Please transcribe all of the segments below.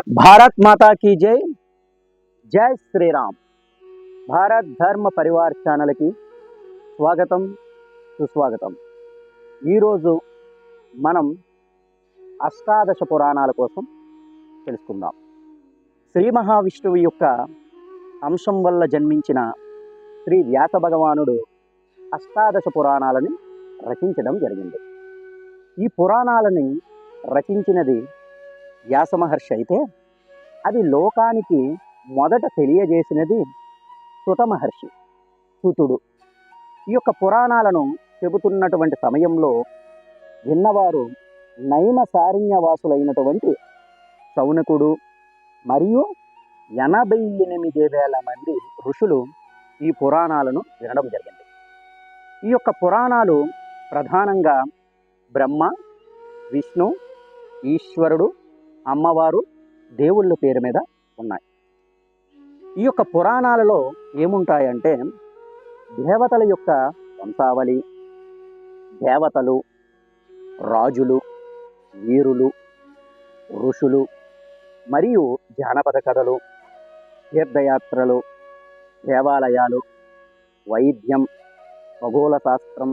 भारत माता की जय। जय శ్రీరామ్। భారత్ ధర్మ పరివార్ ఛానల్కి స్వాగతం, సుస్వాగతం। ఈరోజు మనం అష్టాదశ పురాణాల కోసం తెలుసుకుందాం। శ్రీ మహావిష్ణువు యొక్క అంశం వల్ల జన్మించిన శ్రీ వ్యాస భగవానుడు అష్టాదశ పురాణాలని రచించడం జరిగింది। ఈ పురాణాలని రచించినది వ్యాస మహర్షి అయితే అది లోకానికి మొదట తెలియజేసినది సుత మహర్షి, సుతుడు। ఈ యొక్క పురాణాలను చెబుతున్నటువంటి సమయంలో విన్నవారు నైమసారణ్యవాసులైనటువంటి శౌనకుడు మరియు 88,000 మంది ఋషులు ఈ పురాణాలను వినడం జరిగింది। ఈ యొక్క పురాణాలు ప్రధానంగా బ్రహ్మ, విష్ణు, ఈశ్వరుడు, అమ్మవారు, దేవుళ్ళ పేరు మీద ఉన్నాయి। ఈ యొక్క పురాణాలలో ఏముంటాయంటే దేవతల యొక్క వంశావళి, దేవతలు, రాజులు, వీరులు, ఋషులు మరియు జానపద కథలు, తీర్థయాత్రలు, దేవాలయాలు, వైద్యం, ఖగోళ శాస్త్రం,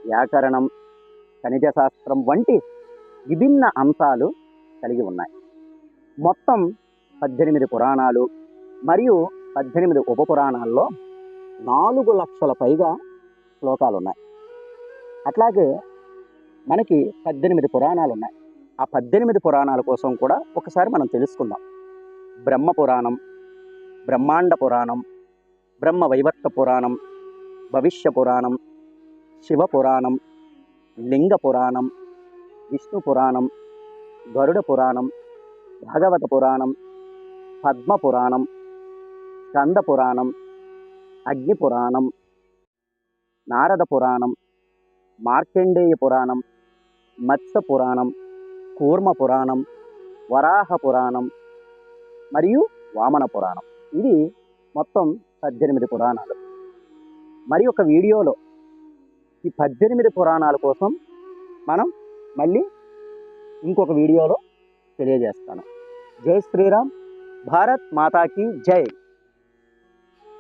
వ్యాకరణం, ఖనిజ శాస్త్రం వంటి విభిన్న అంశాలు కలిగి ఉన్నాయి। మొత్తం 18 పురాణాలు మరియు 18 ఉపపురాణాల్లో 4 లక్షల పైగా శ్లోకాలు ఉన్నాయి। అట్లాగే మనకి 18 పురాణాలు ఉన్నాయి। ఆ 18 పురాణాల కోసం కూడా ఒకసారి మనం తెలుసుకుందాం। బ్రహ్మ పురాణం, బ్రహ్మాండ పురాణం, బ్రహ్మ వైవర్త పురాణం, భవిష్య పురాణం, శివ పురాణం, లింగ పురాణం, విష్ణు పురాణం, గరుడ పురాణం, భాగవత పురాణం, పద్మ పురాణం, స్కంద పురాణం, అగ్ని పురాణం, నారద పురాణం, మార్కండేయ పురాణం, మత్స్య పురాణం, కూర్మ పురాణం, వరాహ పురాణం మరియు వామన పురాణం। ఇది మొత్తం 18 పురాణాలు। మరి ఒక వీడియోలో ఈ 18 పురాణాల కోసం మనం మళ్ళీ ఇంకొక వీడియోలో తెలియజేస్తాను। జై శ్రీరామ్। భారత్ మాతా కీ జై।